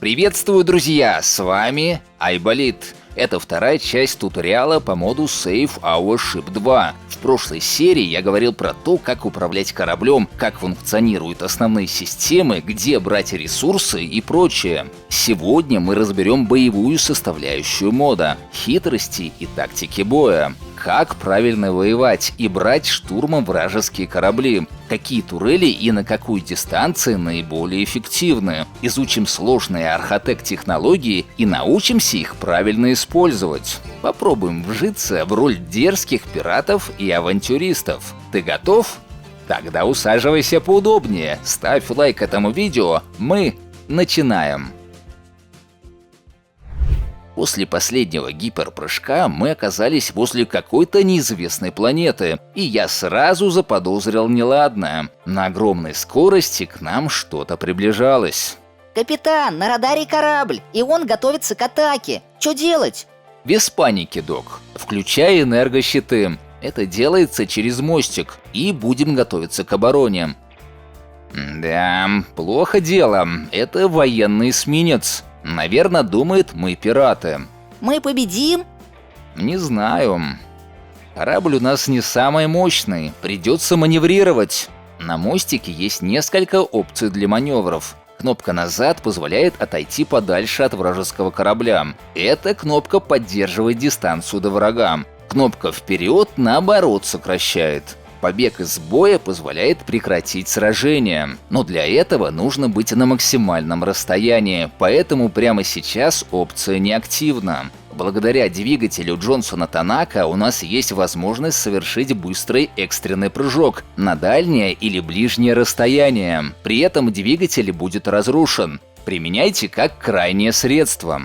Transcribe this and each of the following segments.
Приветствую, друзья! С вами Айболит. Это вторая часть туториала по моду Save Our Ship 2. В прошлой серии я говорил про то, как управлять кораблем, как функционируют основные системы, где брать ресурсы и прочее. Сегодня мы разберем боевую составляющую мода, хитрости и тактики боя. Как правильно воевать и брать штурмом вражеские корабли. Какие турели и на какую дистанцию наиболее эффективны. Изучим сложные архотек-технологии и научимся их правильно использовать. Попробуем вжиться в роль дерзких пиратов и авантюристов. Ты готов? Тогда усаживайся поудобнее, ставь лайк этому видео, мы начинаем. После последнего гиперпрыжка мы оказались возле какой-то неизвестной планеты, и я сразу заподозрил неладное. На огромной скорости к нам что-то приближалось. Капитан, на радаре корабль, и он готовится к атаке. Что делать? Без паники, док. Включай энергощиты. Это делается через мостик, и будем готовиться к обороне. Да, плохо дело. Это военный эсминец. Наверное, думает, мы пираты. Мы победим? Не знаю. Корабль у нас не самый мощный, придется маневрировать. На мостике есть несколько опций для маневров. Кнопка «Назад» позволяет отойти подальше от вражеского корабля. Эта кнопка поддерживает дистанцию до врага. Кнопка «Вперед» наоборот сокращает. Побег из боя позволяет прекратить сражение, но для этого нужно быть на максимальном расстоянии, поэтому прямо сейчас опция неактивна. Благодаря двигателю Джонсона Танака у нас есть возможность совершить быстрый экстренный прыжок на дальнее или ближнее расстояние. При этом двигатель будет разрушен. Применяйте как крайнее средство.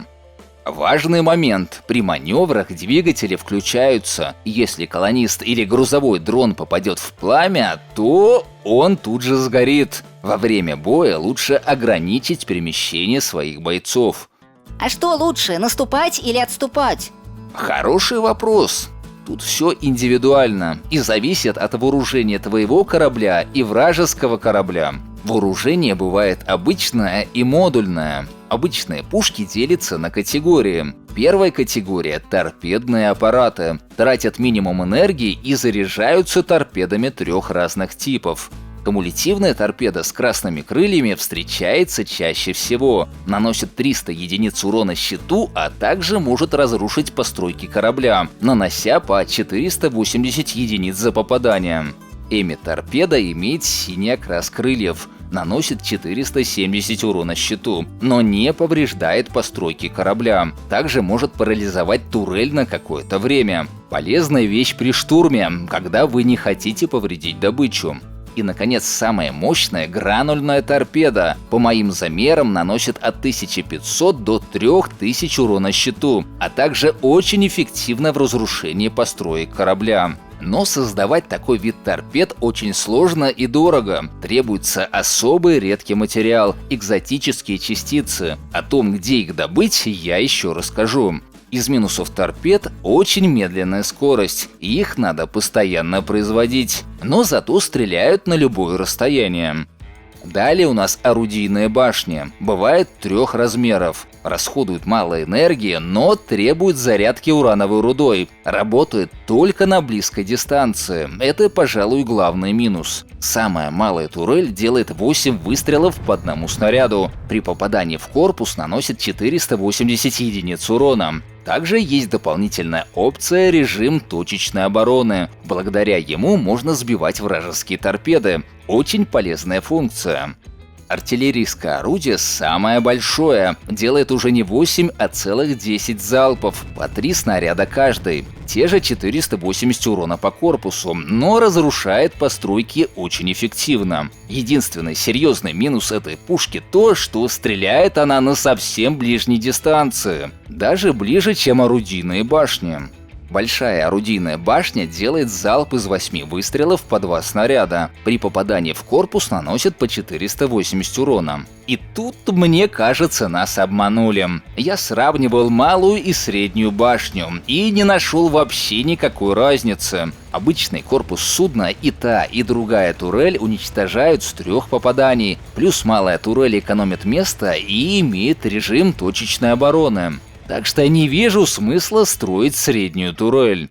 Важный момент. При маневрах двигатели включаются. Если колонист или грузовой дрон попадет в пламя, то он тут же сгорит. Во время боя лучше ограничить перемещение своих бойцов. А что лучше, наступать или отступать? Хороший вопрос. Тут все индивидуально и зависит от вооружения твоего корабля и вражеского корабля. Вооружение бывает обычное и модульное. Обычные пушки делятся на категории. Первая категория – торпедные аппараты. Тратят минимум энергии и заряжаются торпедами 3 разных типов. Кумулятивная торпеда с красными крыльями встречается чаще всего. Наносит 300 единиц урона щиту, а также может разрушить постройки корабля, нанося по 480 единиц за попадание. Эми-торпеда имеет синий окрас крыльев, наносит 470 урона щиту, но не повреждает постройки корабля. Также может парализовать турель на какое-то время. Полезная вещь при штурме, когда вы не хотите повредить добычу. И, наконец, самая мощная гранульная торпеда. По моим замерам наносит от 1500 до 3000 урона щиту, а также очень эффективна в разрушении построек корабля. Но создавать такой вид торпед очень сложно и дорого. Требуется особый редкий материал – экзотические частицы. О том, где их добыть, я еще расскажу. Из минусов торпед – очень медленная скорость, и их надо постоянно производить, но зато стреляют на любое расстояние. Далее у нас орудийные башни. Бывает 3 размеров. Расходуют мало энергии, но требуют зарядки урановой рудой. Работают только на близкой дистанции. Это, пожалуй, главный минус. Самая малая турель делает 8 выстрелов по одному снаряду. При попадании в корпус наносит 480 единиц урона. Также есть дополнительная опция режим точечной обороны. Благодаря ему можно сбивать вражеские торпеды. Очень полезная функция. Артиллерийское орудие самое большое, делает уже не 8, а целых 10 залпов, по 3 снаряда каждый. Те же 480 урона по корпусу, но разрушает постройки очень эффективно. Единственный серьезный минус этой пушки то, что стреляет она на совсем ближней дистанции, даже ближе, чем орудийные башни. Большая орудийная башня делает залп из 8 выстрелов по 2 снаряда. При попадании в корпус наносит по 480 урона. И тут, мне кажется, нас обманули. Я сравнивал малую и среднюю башню и не нашел вообще никакой разницы. Обычный корпус судна и та, и другая турель уничтожают с 3 попаданий. Плюс малая турель экономит место и имеет режим точечной обороны. Так что я не вижу смысла строить среднюю турель.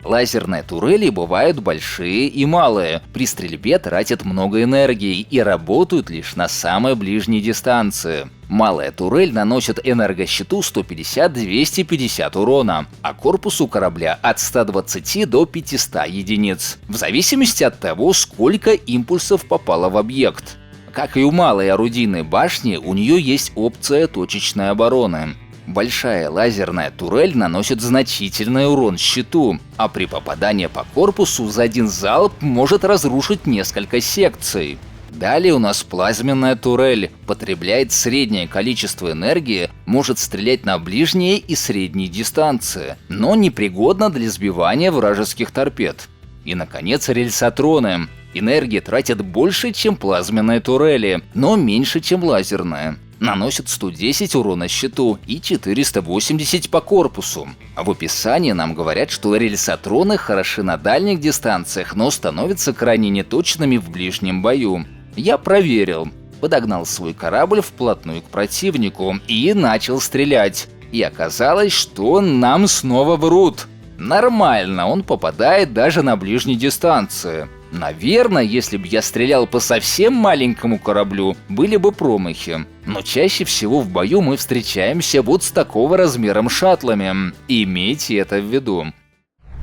Лазерные турели бывают большие и малые. При стрельбе тратят много энергии и работают лишь на самой ближней дистанции. Малая турель наносит энергощиту 150-250 урона, а корпусу корабля от 120 до 500 единиц, в зависимости от того, сколько импульсов попало в объект. Как и у малой орудийной башни, у нее есть опция точечной обороны. Большая лазерная турель наносит значительный урон щиту, а при попадании по корпусу за один залп может разрушить несколько секций. Далее у нас плазменная турель, потребляет среднее количество энергии, может стрелять на ближние и средние дистанции, но непригодна для сбивания вражеских торпед. И, наконец, рельсотроны. Энергии тратят больше, чем плазменные турели, но меньше, чем лазерные. Наносят 110 урона щиту и 480 по корпусу. А в описании нам говорят, что рельсотроны хороши на дальних дистанциях, но становятся крайне неточными в ближнем бою. Я проверил. Подогнал свой корабль вплотную к противнику и начал стрелять. И оказалось, что нам снова врут. Нормально, он попадает даже на ближней дистанции. Наверное, если бы я стрелял по совсем маленькому кораблю, были бы промахи. Но чаще всего в бою мы встречаемся вот с такого размером шаттлами. Имейте это в виду.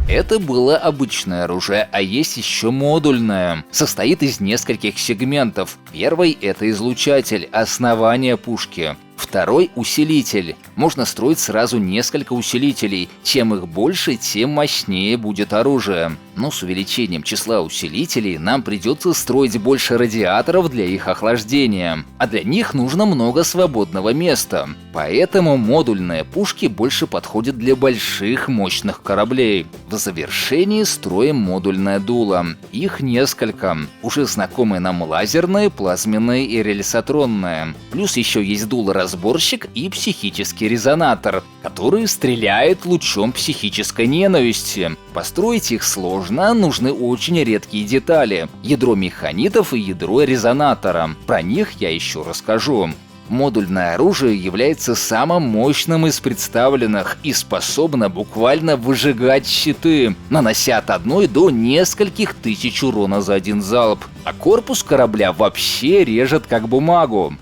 Это было обычное оружие, а есть еще модульное. Состоит из нескольких сегментов. Первый — это излучатель, основание пушки. Второй — усилитель. Можно строить сразу несколько усилителей. Чем их больше, тем мощнее будет оружие. Но с увеличением числа усилителей нам придется строить больше радиаторов для их охлаждения. А для них нужно много свободного места. Поэтому модульные пушки больше подходят для больших мощных кораблей. В завершении строим модульное дуло. Их несколько. Уже знакомые нам лазерные, плазменные и рельсотронные. Плюс еще есть дуло-разборщик и психический резонатор, который стреляет лучом психической ненависти. Построить их сложно, нужны очень редкие детали. Ядро механитов и ядро резонатора. Про них я еще расскажу. Модульное оружие является самым мощным из представленных и способно буквально выжигать щиты, нанося от 1 до нескольких тысяч урона за один залп. А корпус корабля вообще режет как бумагу.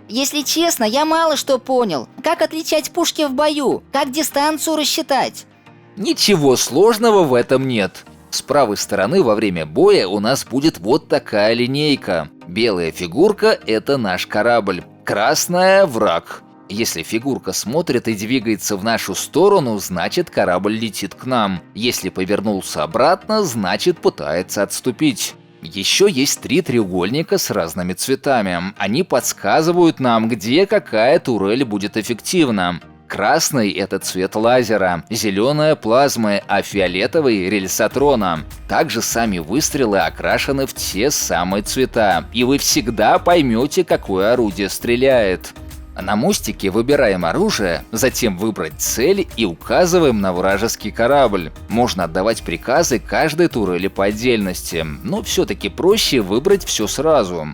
Если честно, я мало что понял. Как отличать пушки в бою? Как дистанцию рассчитать? Ничего сложного в этом нет. С правой стороны во время боя у нас будет вот такая линейка. Белая фигурка — это наш корабль, красная — враг. Если фигурка смотрит и двигается в нашу сторону, значит корабль летит к нам. Если повернулся обратно, значит пытается отступить. Еще есть 3 треугольника с разными цветами. Они подсказывают нам, где какая турель будет эффективна. Красный — это цвет лазера, зеленая — плазмы, а фиолетовый — рельсотрона. Также сами выстрелы окрашены в те самые цвета, и вы всегда поймете, какое орудие стреляет. На мостике выбираем оружие, затем выбрать цель и указываем на вражеский корабль. Можно отдавать приказы каждой турели по отдельности, но все-таки проще выбрать все сразу.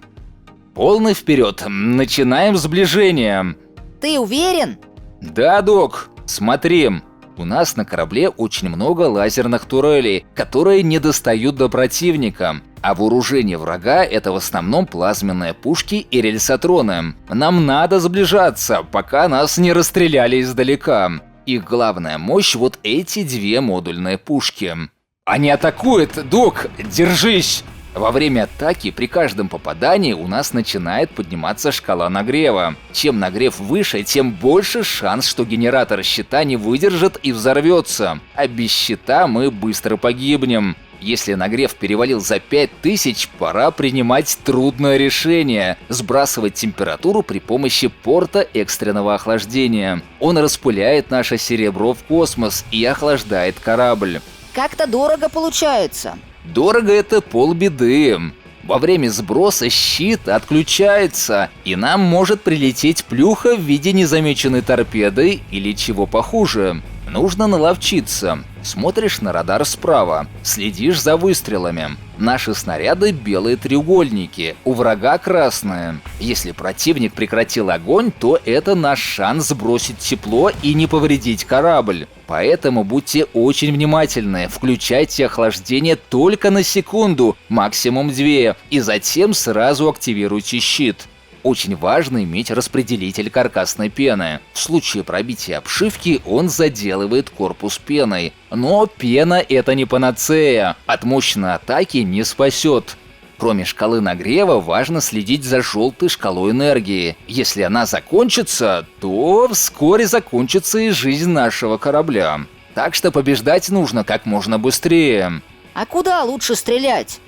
Полный вперед, начинаем сближение. Ты уверен? Да, док, смотри. У нас на корабле очень много лазерных турелей, которые не достают до противника. А вооружение врага — это в основном плазменные пушки и рельсотроны. Нам надо сближаться, пока нас не расстреляли издалека. Их главная мощь — вот эти 2 модульные пушки. Они атакуют, док, держись! Во время атаки при каждом попадании у нас начинает подниматься шкала нагрева. Чем нагрев выше, тем больше шанс, что генератор щита не выдержит и взорвется. А без щита мы быстро погибнем. Если нагрев перевалил за 5000, пора принимать трудное решение – сбрасывать температуру при помощи порта экстренного охлаждения. Он распыляет наше серебро в космос и охлаждает корабль. Как-то дорого получается. Дорого – это полбеды. Во время сброса щит отключается, и нам может прилететь плюха в виде незамеченной торпеды или чего похуже. Нужно наловчиться. Смотришь на радар справа, следишь за выстрелами. Наши снаряды – белые треугольники, у врага красные. Если противник прекратил огонь, то это наш шанс сбросить тепло и не повредить корабль. Поэтому будьте очень внимательны, включайте охлаждение только на секунду, максимум 2, и затем сразу активируйте щит. Очень важно иметь распределитель каркасной пены. В случае пробития обшивки он заделывает корпус пеной. Но пена – это не панацея, от мощной атаки не спасет. Кроме шкалы нагрева, важно следить за желтой шкалой энергии. Если она закончится, то вскоре закончится и жизнь нашего корабля. Так что побеждать нужно как можно быстрее. А куда лучше стрелять?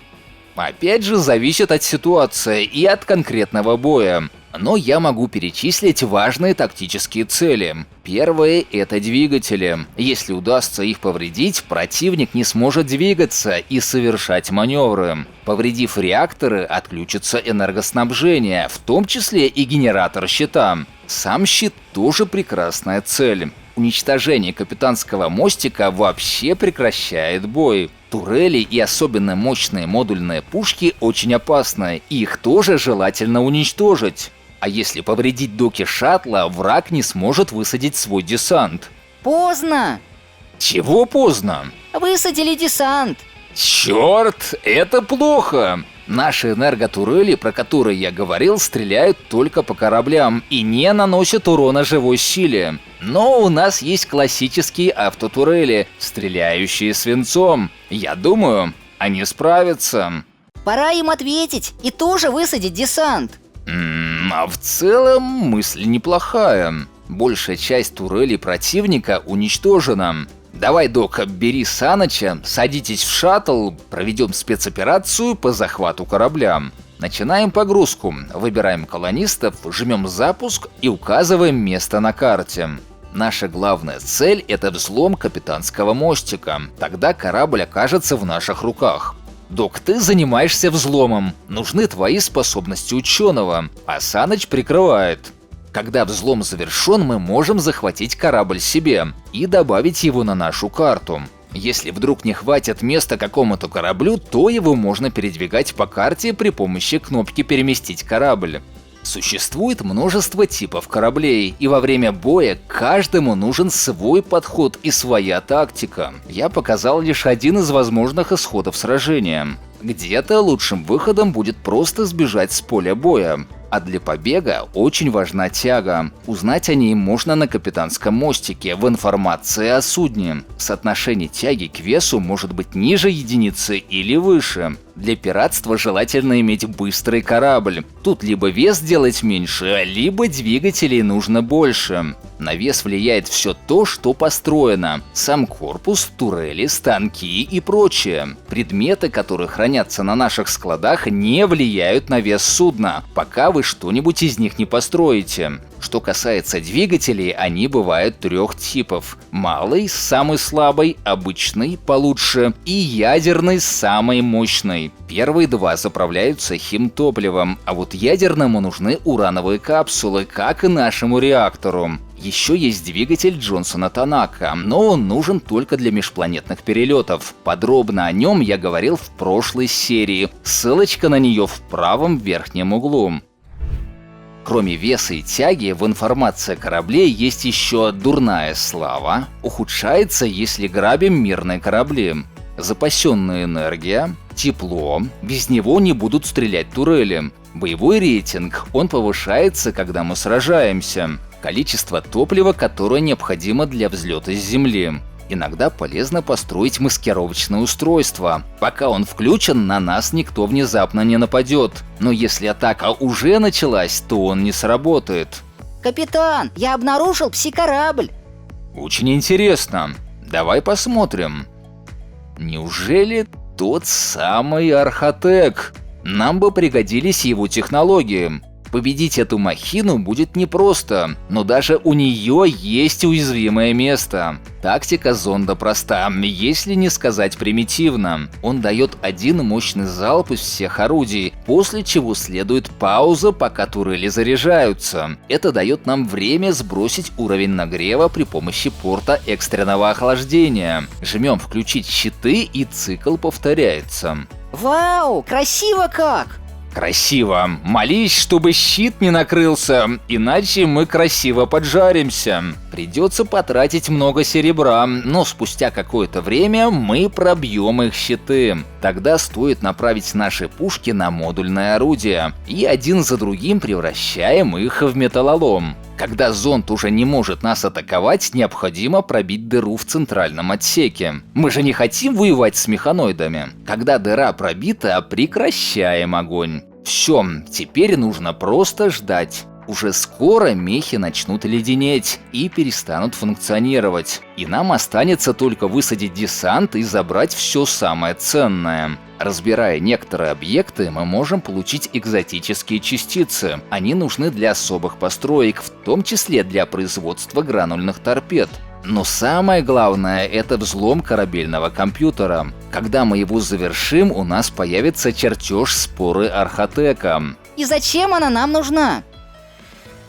Опять же, зависит от ситуации и от конкретного боя. Но я могу перечислить важные тактические цели. Первое – это двигатели. Если удастся их повредить, противник не сможет двигаться и совершать маневры. Повредив реакторы, отключится энергоснабжение, в том числе и генератор щита. Сам щит тоже прекрасная цель. Уничтожение капитанского мостика вообще прекращает бой. Турели и особенно мощные модульные пушки очень опасны, и их тоже желательно уничтожить. А если повредить доки шаттла, враг не сможет высадить свой десант. Поздно! Чего поздно? Высадили десант. Черт, это плохо! Наши энерготурели, про которые я говорил, стреляют только по кораблям и не наносят урона живой силе. Но у нас есть классические автотурели, стреляющие свинцом. Я думаю, они справятся. Пора им ответить и тоже высадить десант. А в целом мысль неплохая. Большая часть турелей противника уничтожена. Давай, Док, бери Саныча, садитесь в шаттл, проведем спецоперацию по захвату корабля. Начинаем погрузку, выбираем колонистов, жмем запуск и указываем место на карте. Наша главная цель – это взлом капитанского мостика. Тогда корабль окажется в наших руках. Док, ты занимаешься взломом. Нужны твои способности ученого, а Саныч прикрывает. Когда взлом завершен, мы можем захватить корабль себе и добавить его на нашу карту. Если вдруг не хватит места какому-то кораблю, то его можно передвигать по карте при помощи кнопки «Переместить корабль». Существует множество типов кораблей, и во время боя каждому нужен свой подход и своя тактика. Я показал лишь один из возможных исходов сражения. Где-то лучшим выходом будет просто сбежать с поля боя. А для побега очень важна тяга. Узнать о ней можно на капитанском мостике в информации о судне. Соотношение тяги к весу может быть ниже единицы или выше. Для пиратства желательно иметь быстрый корабль. Тут либо вес делать меньше, либо двигателей нужно больше. На вес влияет все то, что построено. Сам корпус, турели, станки и прочее. Предметы, которые хранятся на наших складах, не влияют на вес судна, пока вы что-нибудь из них не построите. Что касается двигателей, они бывают 3 типов. Малый, самый слабый, обычный, получше, и ядерный, самый мощный. Первые 2 заправляются химтопливом, а вот ядерному нужны урановые капсулы, как и нашему реактору. Еще есть двигатель Джонсона Танака, но он нужен только для межпланетных перелетов. Подробно о нем я говорил в прошлой серии, ссылочка на нее в правом верхнем углу. Кроме веса и тяги, в информации кораблей есть еще дурная слава, ухудшается, если грабим мирные корабли, запасенная энергия, тепло, без него не будут стрелять турели, боевой рейтинг, он повышается, когда мы сражаемся, количество топлива, которое необходимо для взлета с Земли. Иногда полезно построить маскировочное устройство. Пока он включен, на нас никто внезапно не нападет. Но если атака уже началась, то он не сработает. Капитан, я обнаружил пси-корабль. Очень интересно. Давай посмотрим. Неужели Тот самый Архатек. Нам бы пригодились его технологии. Победить эту махину будет непросто, но даже у нее есть уязвимое место. Тактика зонда проста, если не сказать примитивно. Он дает один мощный залп из всех орудий, после чего следует пауза, пока турели заряжаются. Это дает нам время сбросить уровень нагрева при помощи порта экстренного охлаждения. Жмем «Включить щиты» и цикл повторяется. Вау, красиво как! Красиво. Молись, чтобы щит не накрылся, иначе мы красиво поджаримся. Придется потратить много серебра, но спустя какое-то время мы пробьем их щиты. Тогда стоит направить наши пушки на модульное орудие, и один за другим превращаем их в металлолом. Когда зонд уже не может нас атаковать, необходимо пробить дыру в центральном отсеке. Мы же не хотим воевать с механоидами. Когда дыра пробита, прекращаем огонь. Все, теперь нужно просто ждать. Уже скоро мехи начнут леденеть и перестанут функционировать. И нам останется только высадить десант и забрать все самое ценное. Разбирая некоторые объекты, мы можем получить экзотические частицы. Они нужны для особых построек, в том числе для производства гранульных торпед. Но самое главное – это взлом корабельного компьютера. Когда мы его завершим, у нас появится чертеж споры Архатека. И зачем она нам нужна?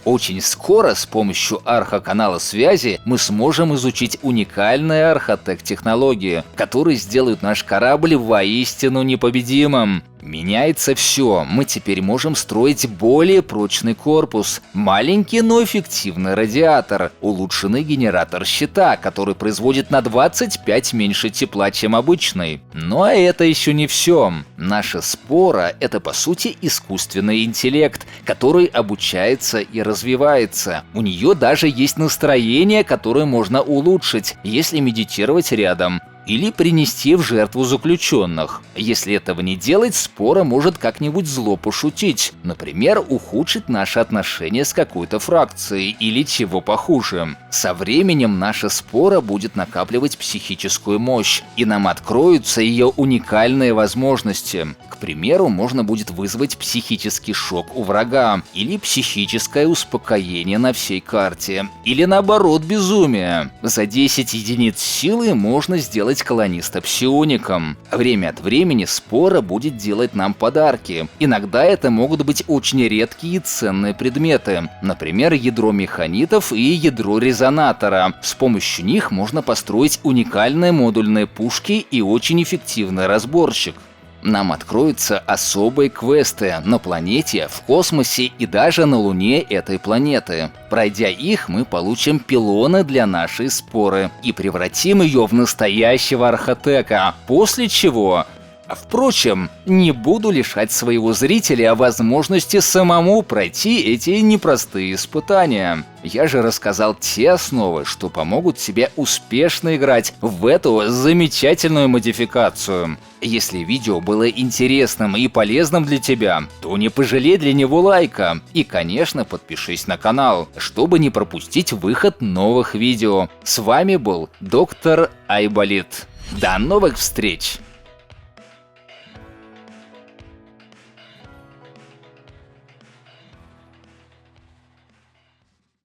Очень скоро с помощью архоканала связи мы сможем изучить уникальные Архатек-технологии, которые сделают наш корабль воистину непобедимым. Меняется все. Мы теперь можем строить более прочный корпус, маленький, но эффективный радиатор, улучшенный генератор щита, который производит на 25 меньше тепла, чем обычный. Но это еще не все. Наша спора – это по сути искусственный интеллект, который обучается и развивается. У нее даже есть настроение, которое можно улучшить, если медитировать рядом или принести в жертву заключенных. Если этого не делать, спора может как-нибудь зло пошутить. Например, ухудшить наши отношения с какой-то фракцией или чего похуже. Со временем наша спора будет накапливать психическую мощь, и нам откроются ее уникальные возможности. К примеру, можно будет вызвать психический шок у врага, или психическое успокоение на всей карте, или наоборот безумие. За 10 единиц силы можно сделать колониста псиоником. Время от времени спора будет делать нам подарки. Иногда это могут быть очень редкие и ценные предметы. Например, ядро механитов и ядро резонатора. С помощью них можно построить уникальные модульные пушки и очень эффективный разборщик. Нам откроются особые квесты на планете, в космосе и даже на Луне этой планеты. Пройдя их, мы получим пилоны для нашей споры и превратим ее в настоящего Архатека, после чего... Впрочем, не буду лишать своего зрителя возможности самому пройти эти непростые испытания. Я же рассказал те основы, что помогут тебе успешно играть в эту замечательную модификацию. Если видео было интересным и полезным для тебя, то не пожалей для него лайка. И, конечно, подпишись на канал, чтобы не пропустить выход новых видео. С вами был доктор Айболит. До новых встреч!